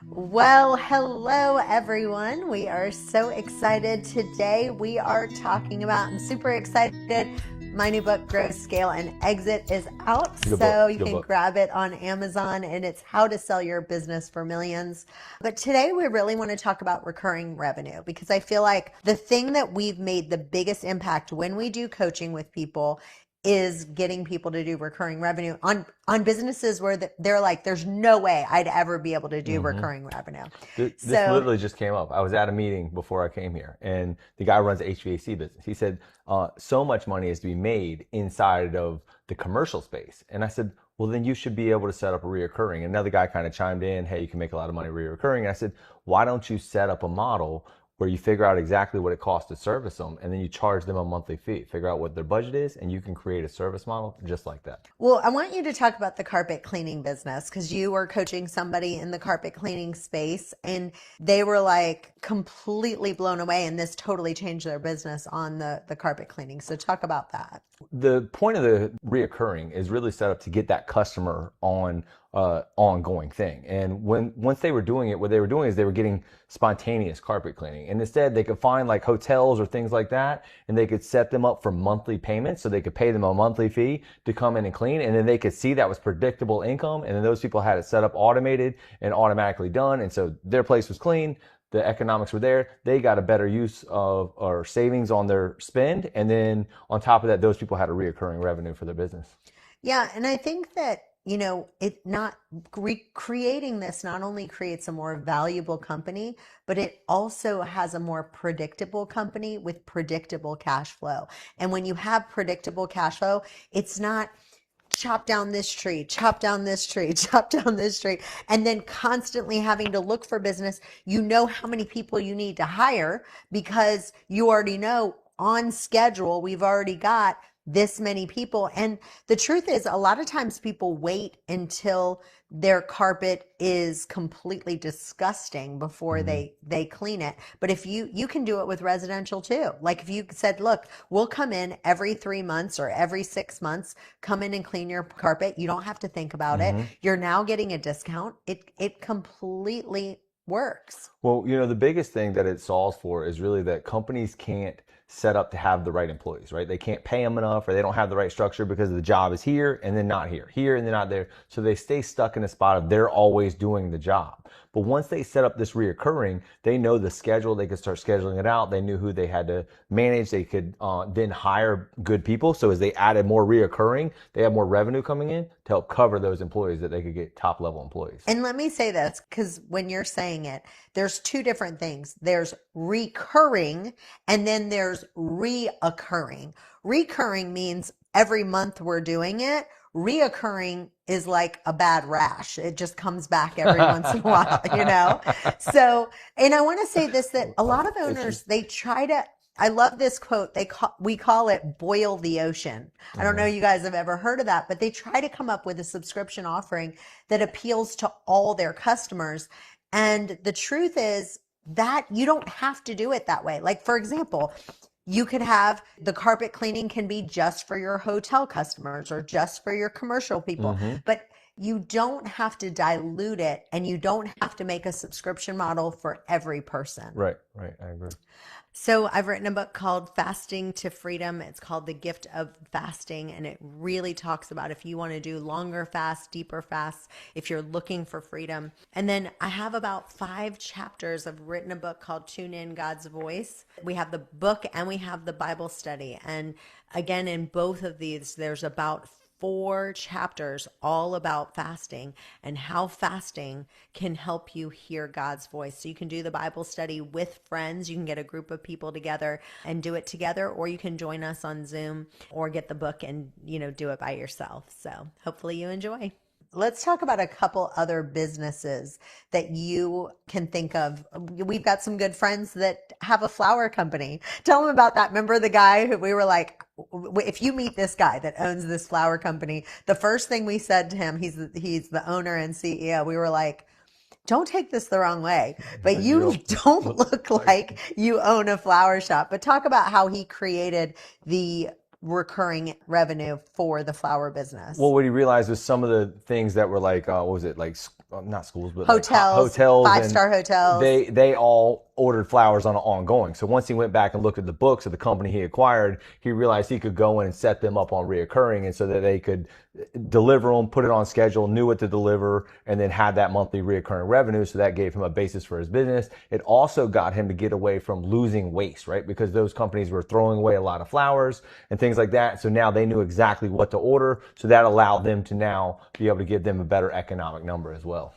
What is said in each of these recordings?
Well, hello everyone. We are so excited today. We are talking about, I'm super excited. My new book, Grow, Scale, and Exit, is out. Good So book. you Good can book. grab it on Amazon, and it's how to sell your business for millions. But today we really want to talk about recurring revenue because I feel like the thing that we've made the biggest impact when we do coaching with people is getting people to do recurring revenue on businesses where they're like, there's no way I'd ever be able to do hmm recurring revenue. This So literally just came up. I was at a meeting before I came here, and the guy runs the HVAC business. He said, so much money is to be made inside of the commercial space. And I said, well, then you should be able to set up a reoccurring. Another guy kind of chimed in, hey, you can make a lot of money reoccurring. And I said, why don't you set up a model where you figure out exactly what it costs to service them, and then you charge them a monthly fee. Figure out what their budget is, and you can create a service model just like that. well, I want you to talk about the carpet cleaning business because you were coaching somebody in the carpet cleaning space and they were like completely blown away, and this totally changed their business on the carpet cleaning. So talk about that. The point of the reoccurring is really set up to get that customer on ongoing thing. And when once they were doing it, what they were doing is they were getting spontaneous carpet cleaning. And instead they could find like hotels or things like that, and they could set them up for monthly payments. So they could pay them a monthly fee to come in and clean. And then they could see that was predictable income. And then those people had it set up automated and automatically done. And so their place was clean, the economics were there. They got a better use of or savings on their spend. And then on top of that, those people had a reoccurring revenue for their business. Yeah, and I think that, it not creating this not only creates a more valuable company, but it also has a more predictable company with predictable cash flow. And when you have predictable cash flow, it's not chop down this tree, chop down this tree, chop down this tree, and then constantly having to look for business. You know how many people you need to hire because you already know on schedule, we've already got this many people. And the truth is, a lot of times people wait until their carpet is completely disgusting before Mm-hmm. they clean it. But if you can do it with residential too. Like if you said, look, we'll come in every 3 months or every 6 months, come in and clean your carpet. You don't have to think about it. Mm-hmm. You're now getting a discount. It completely works. Well, the biggest thing that it solves for is really that companies can't set up to have the right employees, right? They can't pay them enough, or they don't have the right structure because the job is here and then not here, here and then not there. So they stay stuck in a spot of they're always doing the job. But once they set up this reoccurring, they know the schedule. They could start scheduling it out. They knew who they had to manage. They could then hire good people. So as they added more reoccurring, they have more revenue coming in to help cover those employees that they could get top level employees. And let me say this, because when you're saying it, there's two different things. There's recurring and then there's reoccurring. Recurring means every month we're doing it. Reoccurring is like a bad rash. It just comes back every once in a while. So, and I want to say this, that a lot of It's owners, they try to, I love this quote. We call it boil the ocean. I don't know Mhm. you guys have ever heard of that, but they try to come up with a subscription offering that appeals to all their customers. And the truth is that you don't have to do it that way. Like, for example, you could have the carpet cleaning can be just for your hotel customers or just for your commercial people, Mhm. but you don't have to dilute it and you don't have to make a subscription model for every person. Right, right. I agree. So I've written a book called Fasting to Freedom. It's called The Gift of Fasting, and it really talks about if you want to do longer fasts, deeper fasts, if you're looking for freedom. And then I have about 5 chapters. I've written a book called Tune In God's Voice. We have the book and we have the Bible study. And again, in both of these, there's about 4 chapters all about fasting and how fasting can help you hear God's voice. So you can do the Bible study with friends. You can get a group of people together and do it together, or you can join us on Zoom or get the book and, do it by yourself. So hopefully you enjoy. Let's talk about a couple other businesses that you can think of. We've got some good friends that have a flower company. Tell them about that. Remember the guy who we were like, if you meet this guy that owns this flower company, the first thing we said to him, he's the owner and CEO. We were like, don't take this the wrong way, but You you don't don't look look like like you own a flower shop. But talk about how he created the recurring revenue for the flower business. Well, what he realized was some of the things that were like, what was it, like not schools, but like Hotels, hotels, and five-star hotels. they all ordered flowers on an ongoing. So once he went back and looked at the books of the company he acquired, he realized he could go in and set them up on reoccurring, and so that they could deliver them, put it on schedule, knew what to deliver, and then had that monthly reoccurring revenue. So that gave him a basis for his business. It also got him to get away from losing waste, right? Because those companies were throwing away a lot of flowers and things like that. So now they knew exactly what to order. So that allowed them to now be able to give them a better economic number as well.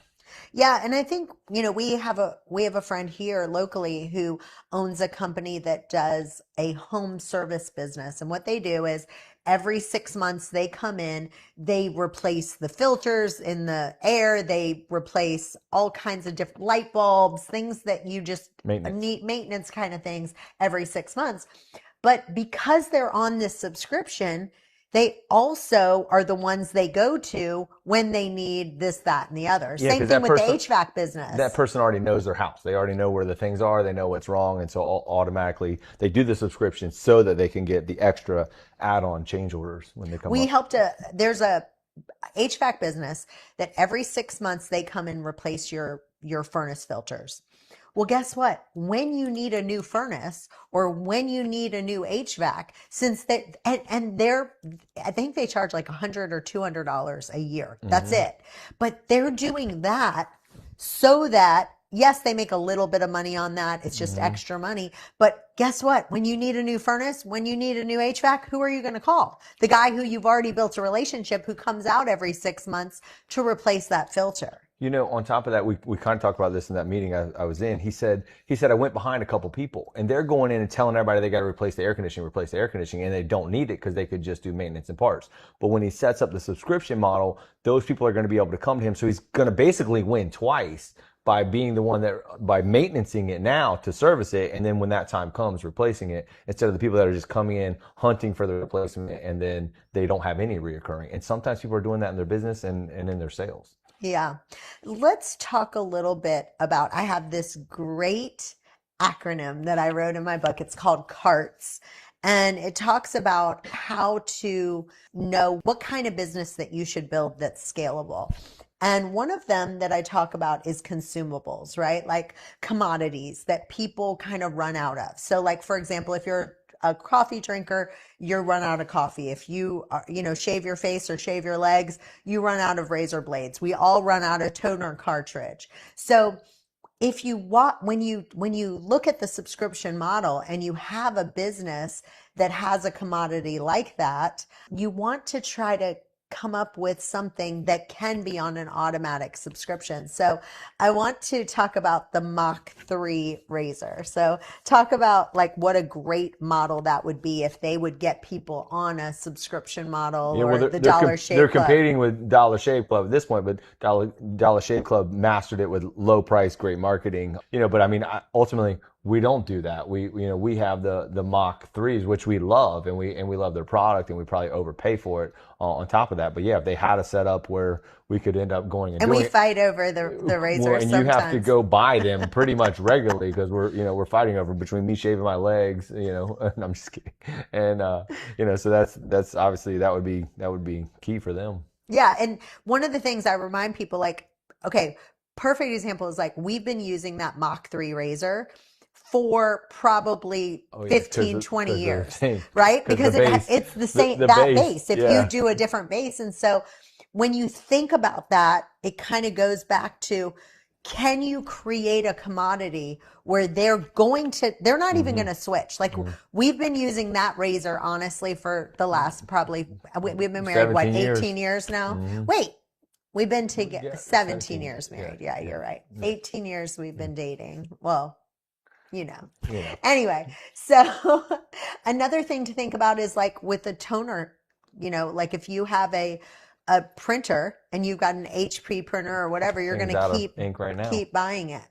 Yeah, and I think, we have a friend here locally who owns a company that does a home service business. And what they do is every 6 months they come in, they replace the filters in the air, they replace all kinds of different light bulbs, things that you just need, maintenance kind of things every 6 months. But because they're on this subscription, they also are the ones they go to when they need this, that, and the other. Yeah, Same thing with the HVAC business. That person already knows their house. They already know where the things are. They know what's wrong. And so automatically they do the subscription so that they can get the extra add-on change orders when they come up. There's a HVAC business that every 6 months they come and replace your furnace filters. Well, guess what? When you need a new furnace or when you need a new HVAC, since they I think they charge like $100 or $200 a year. That's it. But they're doing that so that, yes, they make a little bit of money on that. It's just extra money. But guess what? When you need a new furnace, when you need a new HVAC, who are you going to call? The guy who you've already built a relationship who comes out every 6 months to replace that filter. On top of that, we kind of talked about this in that meeting I was in. He said, I went behind a couple people and they're going in and telling everybody they got to replace the air conditioning, and they don't need it because they could just do maintenance and parts. But when he sets up the subscription model, those people are going to be able to come to him. So he's going to basically win twice by being the one by maintenancing it now to service it. And then when that time comes, replacing it, instead of the people that are just coming in hunting for the replacement and then they don't have any reoccurring. And sometimes people are doing that in their business and in their sales. Yeah. Let's talk a little bit about, I have this great acronym that I wrote in my book. It's called CARTS. And it talks about how to know what kind of business that you should build that's scalable. And one of them that I talk about is consumables, right? Like commodities that people kind of run out of. So like, for example, if you're a coffee drinker, you run out of coffee. If you shave your face or shave your legs, you run out of razor blades. We all run out of toner cartridge. So if you when you look at the subscription model and you have a business that has a commodity like that, you want to try to come up with something that can be on an automatic subscription. So I want to talk about the Mach 3 razor. So talk about like what a great model that would be if they would get people on a subscription model, or the Dollar Shave Club. They're competing with Dollar Shave Club at this point, but Dollar Shave Club mastered it with low price, great marketing. But I mean, ultimately, we don't do that. We have the Mach 3s, which we love, and we love their product, and we probably overpay for it on top of that. But yeah, if they had a setup where we could end up going and doing we fight over the razors, and sometimes. You have to go buy them pretty much regularly because we're fighting over between me shaving my legs, and I'm just kidding, and so that's obviously that would be key for them. Yeah, and one of the things I remind people, like, okay, perfect example is like we've been using that Mach 3 razor for probably 15, 20 years, right? Because it's the same, base, if you do a different base. And so when you think about that, it kind of goes back to, can you create a commodity where they're not even going to switch? Like we've been using that razor, honestly, for the last we've been married, 18 years now? Wait. We've been together 17 years married. Yeah, you're right. 18 years we've been dating. Well, Anyway, so another thing to think about is like with a toner, like if you have a printer and you've got an HP printer or whatever, you're going to keep buying it.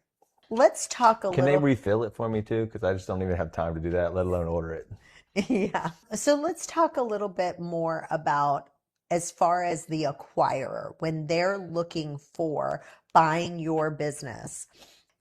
Let's talk a little. Can they refill it for me too? Because I just don't even have time to do that, let alone order it. Yeah. So let's talk a little bit more about, as far as the acquirer, when they're looking for buying your business.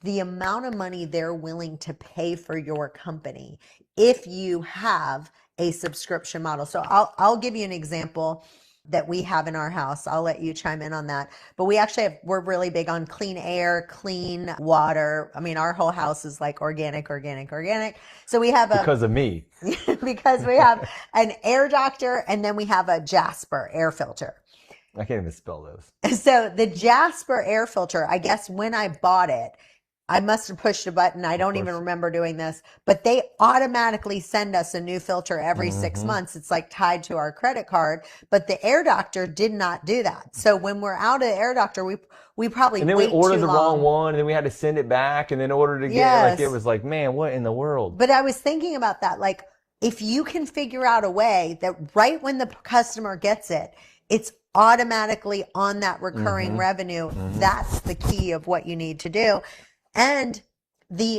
the amount of money they're willing to pay for your company if you have a subscription model. So I'll give you an example that we have in our house. I'll let you chime in on that. But we're really big on clean air, clean water. I mean, our whole house is like organic, organic, organic. So we have because of me. because we have an air doctor, and then we have a Jasper air filter. I can't even spell those. So the Jasper air filter, I guess when I bought it, I must have pushed a button. I don't even remember doing this, but they automatically send us a new filter every 6 months. It's like tied to our credit card, but the air doctor did not do that. So when we're out of the air doctor, we probably and then we ordered the wrong one, and then we had to send it back, and then ordered it again. Like, it was like, man, what in the world? But I was thinking about that. Like, if you can figure out a way that right when the customer gets it, it's automatically on that recurring revenue. That's the key of what you need to do. And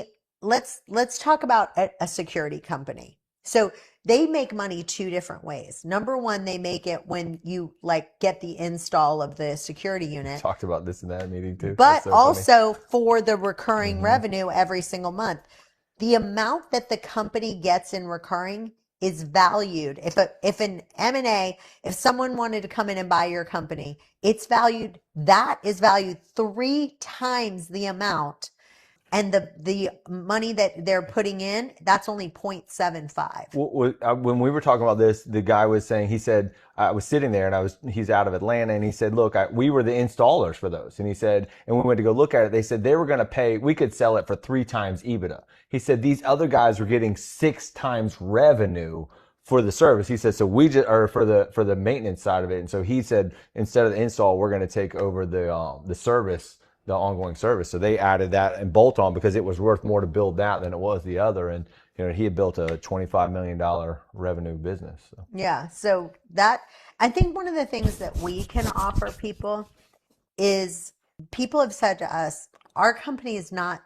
let's talk about a security company. So they make money two different ways. Number one, they make it when you like get the install of the security unit. We talked about this in that meeting too. But so also for the recurring revenue every single month. The amount that the company gets in recurring is valued. If an M&A, if someone wanted to come in and buy your company, that is valued 3 times the amount. And the money that they're putting in, that's only 0.75. When we were talking about this, the guy was saying, he said, I was sitting there and he's out of Atlanta, and he said, look, we were the installers for those. And he said, and we went to go look at it, they said they were going to pay, we could sell it for 3 times EBITDA. He said, these other guys were getting 6 times revenue for the service. He said, so we just, or for the maintenance side of it. And so he said, instead of the install, we're going to take over the service, the ongoing service. So they added that and bolt on because it was worth more to build that than it was the other. And, you know, he had built a $25 million revenue business. So. Yeah. So that, I think one of the things that we can offer people is, people have said to us, our company is not,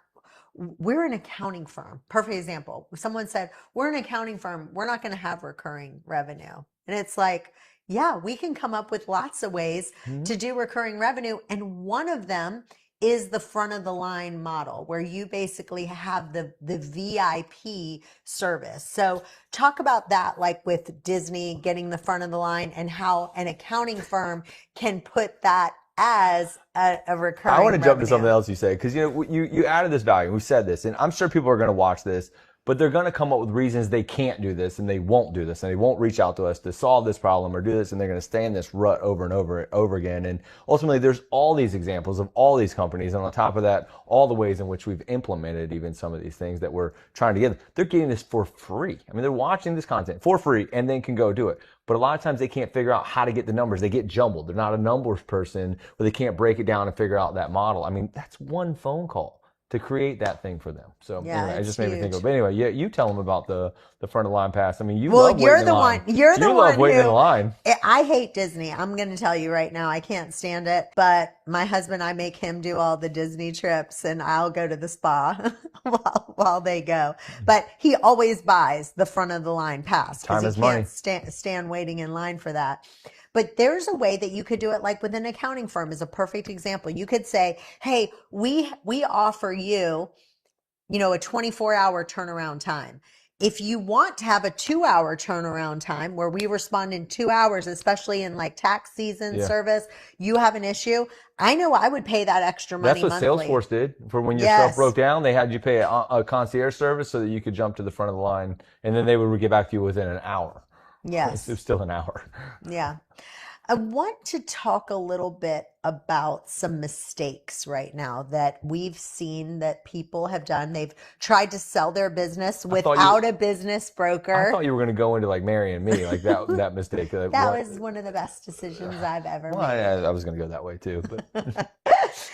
we're an accounting firm. Perfect example. Someone said, we're an accounting firm. We're not going to have recurring revenue. And it's like, yeah, we can come up with lots of ways to do recurring revenue. And one of them is the front of the line model, where you basically have the VIP service. So talk about that, like with Disney getting the front of the line, and how an accounting firm can put that as a recurring I want to jump to revenue. something else you say, because you added this value. We said this, and I'm sure people are going to watch this, but they're going to come up with reasons they can't do this, and they won't do this, and they won't reach out to us to solve this problem or do this, and they're going to stay in this rut over and over again. And ultimately, there's all these examples of all these companies, and on top of that, all the ways in which we've implemented even some of these things that we're trying to get. They're getting this for free. I mean, they're watching this content for free and then can go do it. But a lot of times they can't figure out how to get the numbers. They get jumbled. They're not a numbers person, or they can't break it down and figure out that model. I mean, that's one phone call to create that thing for them. So yeah, anyway, it just huge. made me think of it. But anyway, you tell them about the front of the line pass. I mean, you well, love you're waiting the in line. one. You're the you one love waiting in line. I hate Disney. I'm going to tell you right now, I can't stand it. But my husband, I make him do all the Disney trips, and I'll go to the spa while they go. But he always buys the front of the line pass because he can't stand waiting in line for that. But there's a way that you could do it, like with an accounting firm is a perfect example. You could say, hey, we offer you, a 24-hour turnaround time. If you want to have a 2-hour turnaround time where we respond in 2 hours, especially in like tax season service, you have an issue, I know I would pay that extra money monthly. That's what Salesforce did. For when your stuff broke down, they had you pay a concierge service so that you could jump to the front of the line, and then they would get back to you within an hour. Yes. It was still an hour. Yeah. I want to talk a little bit about some mistakes right now that we've seen that people have done. They've tried to sell their business without a business broker. I thought you were going to go into like marrying me, like that mistake. That was one of the best decisions I've ever made. I was going to go that way too. But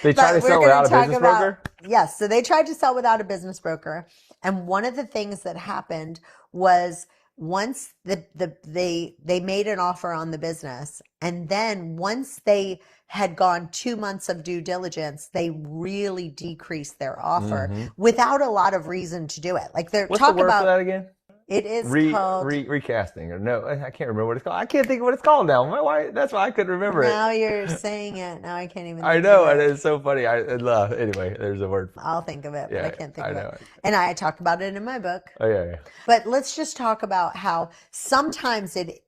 they tried to sell without a business broker? Yes. So they tried to sell without a business broker. And one of the things that happened was, once they made an offer on the business, and then once they had gone 2 months of due diligence, they really decreased their offer without a lot of reason to do it. Like What's the word for that again? It is called. Recasting, or no, I can't remember what it's called. I can't think of what it's called now. Why? That's why I couldn't remember it. Now you're saying it. Now I can't even. I think know, of and it. it's so funny. Anyway, there's a word. I'll think of it, but Yeah, I can't think I of know it. it. And I talk about it in my book. Oh yeah. But let's just talk about how sometimes it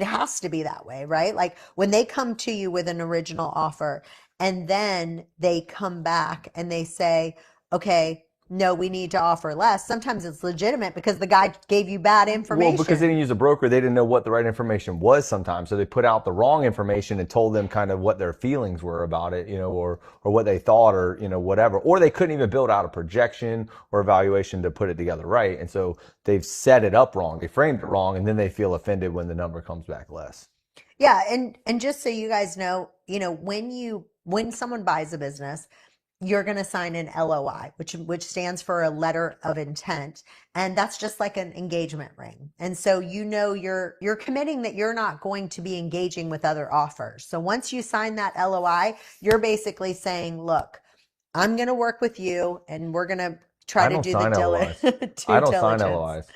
has to be that way, right? Like when they come to you with an original offer and then they come back and they say, okay, no, we need to offer less. Sometimes it's legitimate because the guy gave you bad information. Well, because they didn't use a broker, they didn't know what the right information was sometimes. So they put out the wrong information and told them kind of what their feelings were about it, or what they thought, or, whatever. Or they couldn't even build out a projection or evaluation to put it together right. And so they've set it up wrong. They framed it wrong, and then they feel offended when the number comes back less. Yeah. And just so you guys know, when someone buys a business, you're going to sign an LOI, which stands for a letter of intent. And that's just like an engagement ring. And so, you're committing that you're not going to be engaging with other offers. So once you sign that LOI, you're basically saying, look, I'm going to work with you and we're going to try to do the diligence. I don't sign LOIs.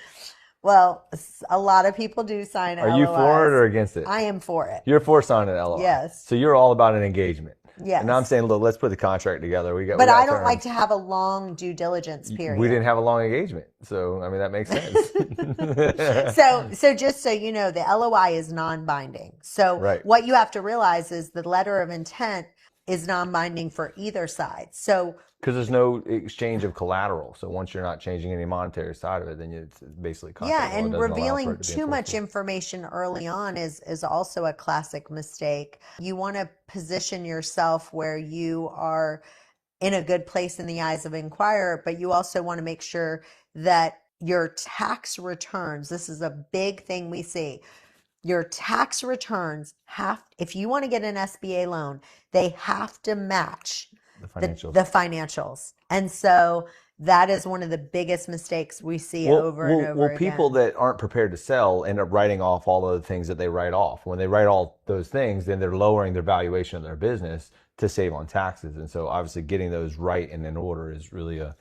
Well, a lot of people do sign LOIs. Are you for it or against it? I am for it. You're for signing an LOI. Yes. So you're all about an engagement. Yes. And I'm saying, look, let's put the contract together. But I don't like to have a long due diligence period. We didn't have a long engagement. So, I mean, that makes sense. So just so you know, the LOI is non-binding. So right. What you have to realize is the letter of intent is non-binding for either side. So because there's no exchange of collateral. So once you're not changing any monetary side of it, then it's basically contract. Yeah, and revealing too much information early on is also a classic mistake. You want to position yourself where you are in a good place in the eyes of inquirer, but you also want to make sure that your tax returns, this is a big thing we see. Your tax returns if you want to get an SBA loan, they have to match the financials. And so that is one of the biggest mistakes we see over and over again. Well, people that aren't prepared to sell end up writing off all of the things that they write off. When they write all those things, then they're lowering their valuation of their business to save on taxes. And so obviously getting those right and in order is really a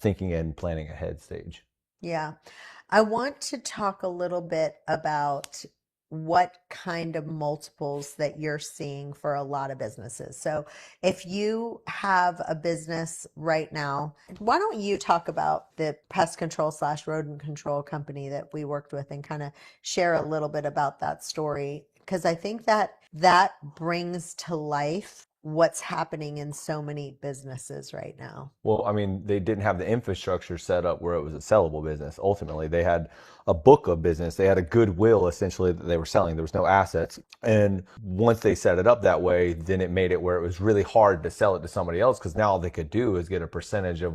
thinking and planning ahead stage. Yeah. I want to talk a little bit about what kind of multiples that you're seeing for a lot of businesses. So if you have a business right now, why don't you talk about the pest control / rodent control company that we worked with and kind of share a little bit about that story? Because I think that brings to life what's happening in so many businesses right now. Well, I mean, they didn't have the infrastructure set up where it was a sellable business. Ultimately, they had a book of business. They had a goodwill, essentially, that they were selling. There was no assets. And once they set it up that way, then it made it where it was really hard to sell it to somebody else, because now all they could do is get a percentage of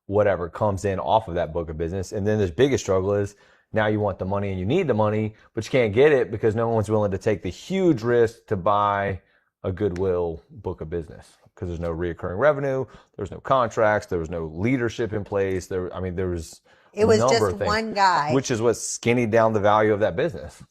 whatever comes in off of that book of business. And then the biggest struggle is now you want the money and you need the money, but you can't get it because no one's willing to take the huge risk to buy a goodwill book of business, because there's no reoccurring revenue, there's no contracts, there was no leadership in place. It was just one guy, which is what skinnied down the value of that business.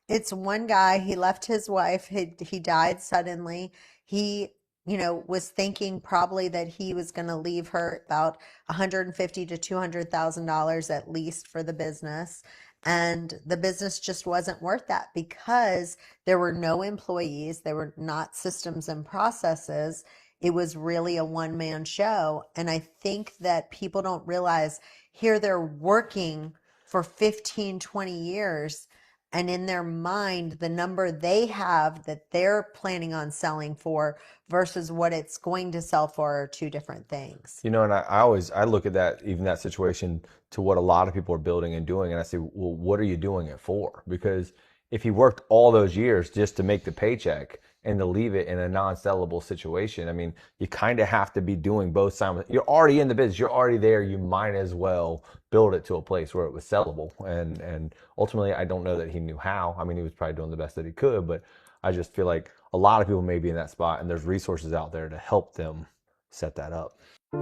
It's one guy. He left his wife. He died suddenly. He was thinking probably that he was going to leave her about $150,000 to $200,000 at least for the business. And the business just wasn't worth that because there were no employees. There were not systems and processes. It was really a one-man show. And I think that people don't realize here they're working for 15, 20 years. And in their mind, the number they have that they're planning on selling for versus what it's going to sell for are two different things. And I look at that, even that situation, to what a lot of people are building and doing. And I say, well, what are you doing it for? Because if he worked all those years just to make the paycheck and to leave it in a non-sellable situation, I mean, you kind of have to be doing both sides. You're already in the business. You're already there. You might as well build it to a place where it was sellable. And ultimately, I don't know that he knew how. I mean, he was probably doing the best that he could, but I just feel like a lot of people may be in that spot, and there's resources out there to help them set that up.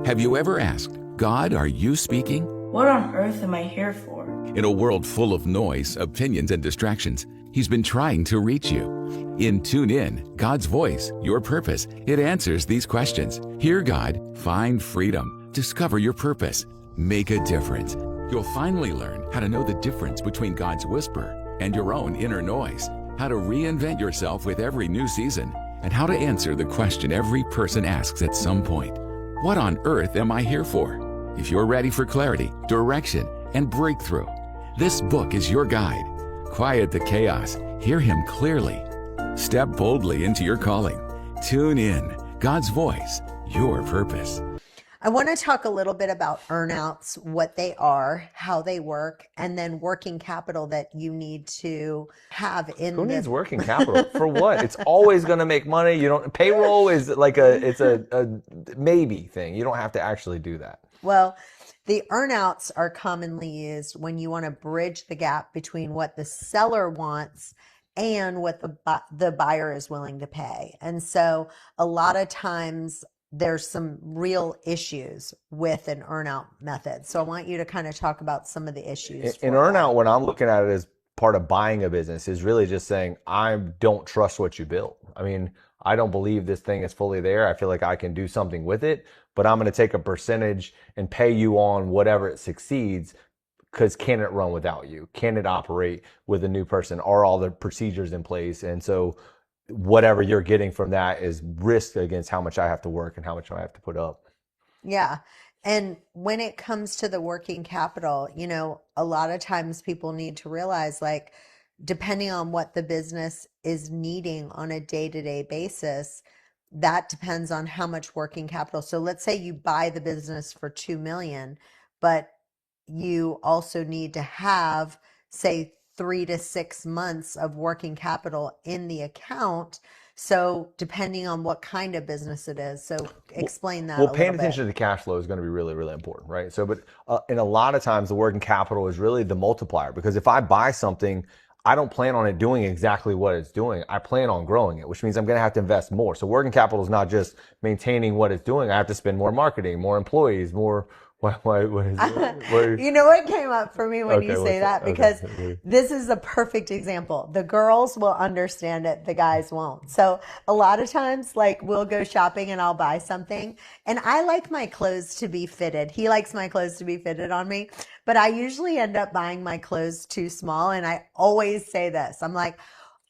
Have you ever asked, God, are you speaking? What on earth am I here for? In a world full of noise, opinions, and distractions, He's been trying to reach you. In Tune In, God's Voice, Your Purpose, it answers these questions. Hear God, find freedom, discover your purpose, make a difference. You'll finally learn how to know the difference between God's whisper and your own inner noise, how to reinvent yourself with every new season, and how to answer the question every person asks at some point: what on earth am I here for? If you're ready for clarity, direction, and breakthrough, this book is your guide. Quiet the chaos. Hear Him clearly. Step boldly into your calling. Tune in. God's voice, your purpose. I want to talk a little bit about earnouts, what they are, how they work, and then working capital that you need to have in Who needs working capital? For what? It's always going to make money. You don't, payroll is like it's a maybe thing. You don't have to actually do that. Well, the earnouts are commonly used when you want to bridge the gap between what the seller wants and what the buyer is willing to pay. And so a lot of times there's some real issues with an earnout method. So I want you to kind of talk about some of the issues. In earnout, when I'm looking at it as part of buying a business, is really just saying, I don't trust what you built. I mean, I don't believe this thing is fully there. I feel like I can do something with it, but I'm going to take a percentage and pay you on whatever it succeeds, because can it run without you? Can it operate with a new person? Are all the procedures in place? And so whatever you're getting from that is risk against how much I have to work and how much I have to put up. Yeah. And when it comes to the working capital, a lot of times people need to realize, like, depending on what the business is needing on a day-to-day basis, that depends on how much working capital. So let's say you buy the business for 2 million, but you also need to have, say, 3 to 6 months of working capital in the account. So depending on what kind of business it is. So explain that. Well, paying attention to the cash flow is going to be really, really important, right? So, but and a lot of times the working capital is really the multiplier, because if I buy something, I don't plan on it doing exactly what it's doing. I plan on growing it, which means I'm going to have to invest more. So working capital is not just maintaining what it's doing. I have to spend more marketing, more employees, more. What is it? You know what came up for me when you say that? Because Okay. this is a perfect example. The girls will understand it, the guys won't. So a lot of times, like, we'll go shopping and I'll buy something, and I like my clothes to be fitted. He likes my clothes to be fitted on me, but I usually end up buying my clothes too small. And I always say this, I'm like,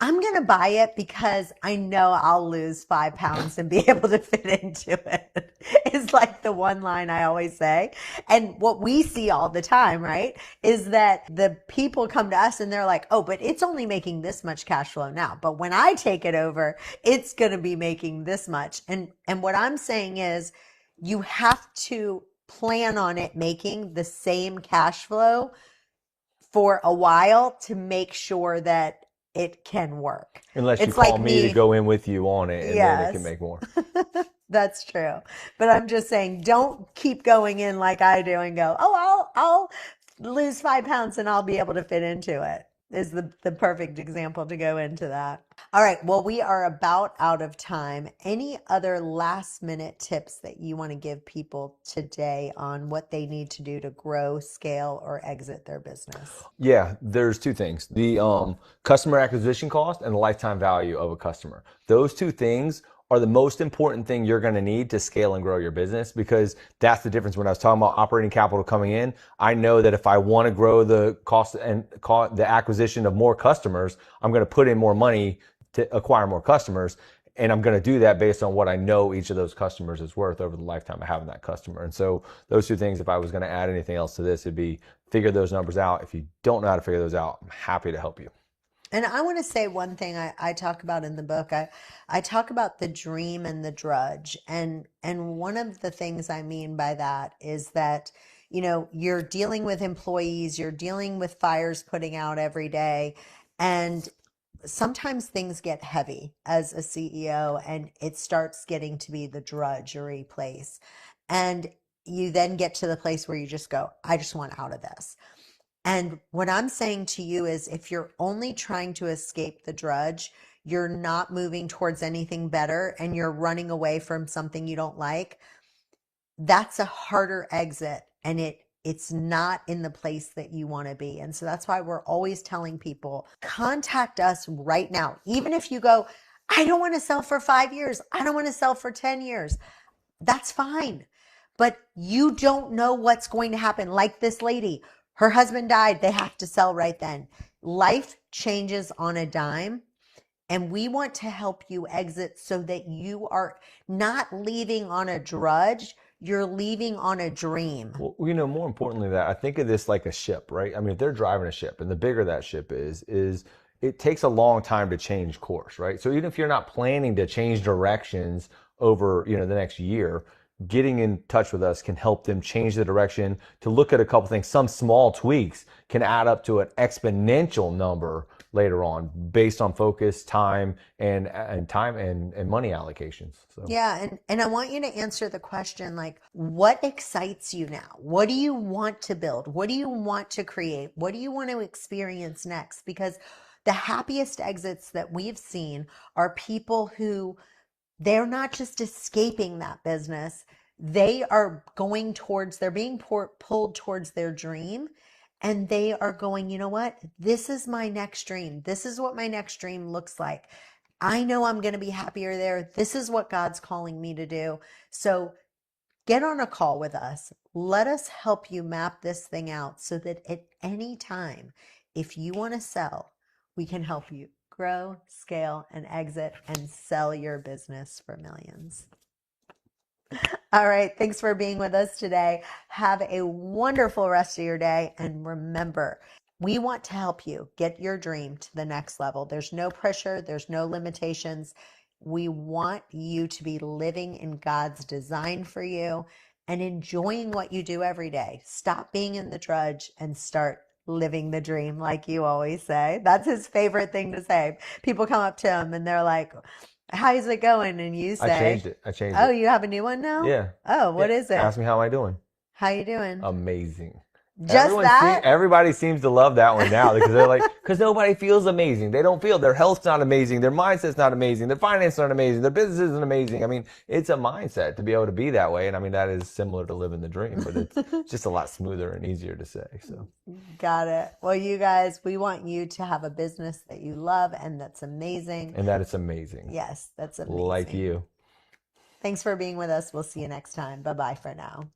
I'm going to buy it because I know I'll lose 5 pounds and be able to fit into it. It's like the one line I always say. And what we see all the time, right, is that the people come to us and they're like, oh, but it's only making this much cash flow now. But when I take it over, it's going to be making this much. And what I'm saying is, you have to plan on it making the same cash flow for a while to make sure that it can work. Unless you It's call like me to go in with you on it, and then it can Yes. make more. That's true. But I'm just saying, don't keep going in like I do and go, oh, I'll lose 5 pounds and I'll be able to fit into it, is the perfect example to go into that. All right. Well, we are about out of time. Any other last minute tips that you want to give people today on what they need to do to grow, scale, or exit their business? Yeah, there's two things. The customer acquisition cost and the lifetime value of a customer. Those two things are the most important thing you're going to need to scale and grow your business, because that's the difference. When I was talking about operating capital coming in, I know that if I want to grow the cost and the acquisition of more customers, I'm going to put in more money to acquire more customers. And I'm going to do that based on what I know each of those customers is worth over the lifetime of having that customer. And so those two things, if I was going to add anything else to this, it'd be figure those numbers out. If you don't know how to figure those out, I'm happy to help you. And I want to say one thing I talk about in the book. I talk about the dream and the drudge. And one of the things I mean by that is that, you're dealing with employees, you're dealing with fires putting out every day. And sometimes things get heavy as a CEO, and it starts getting to be the drudgery place. And you then get to the place where you just go, I just want out of this. And what I'm saying to you is, if you're only trying to escape the drudge, you're not moving towards anything better, and you're running away from something you don't like. That's a harder exit, and it's not in the place that you want to be. And so that's why we're always telling people, contact us right now. Even if you go, I don't want to sell for 5 years, I don't want to sell for 10 years. That's fine. But you don't know what's going to happen. Like this lady, Her husband died. They have to sell right then. Life changes on a dime. And we want to help you exit so that you are not leaving on a drudge. You're leaving on a dream. Well, more importantly, that I think of this like a ship, right? I mean, if they're driving a ship, and the bigger that ship is it takes a long time to change course, right? So even if you're not planning to change directions over, the next year, getting in touch with us can help them change the direction, to look at a couple things. Some small tweaks can add up to an exponential number later on, based on focus, time, and money allocations. So Yeah, and I want you to answer the question, like, what excites you now? What do you want to build? What do you want to create? What do you want to experience next? Because the happiest exits that we've seen are people who, they're not just escaping that business. They are going towards, they're being pulled towards their dream. And they are going, you know what? This is my next dream. This is what my next dream looks like. I know I'm going to be happier there. This is what God's calling me to do. So get on a call with us. Let us help you map this thing out so that at any time, if you want to sell, we can help you grow, scale, and exit and sell your business for millions. All right. Thanks for being with us today. Have a wonderful rest of your day. And remember, we want to help you get your dream to the next level. There's no pressure. There's no limitations. We want you to be living in God's design for you and enjoying what you do every day. Stop being in the drudge and start living the dream, like you always say. That's his favorite thing to say. People come up to him and they're like, how's it going? And you say, I changed oh, it. you have a new one now? Yeah. Oh, what is it? Ask me how am I doing. How you doing? Amazing. Just that? Everybody seems to love that one now, because they're like, because nobody feels amazing. They don't feel, their health's not amazing, their mindset's not amazing, their finances aren't amazing, their business isn't amazing. I mean, it's a mindset to be able to be that way. And I mean, that is similar to living the dream, but it's just a lot smoother and easier to say. So Got it. Well, you guys, we want you to have a business that you love and that's amazing. And that it's amazing. Yes, that's amazing. Like you. Thanks for being with us. We'll see you next time. Bye-bye for now.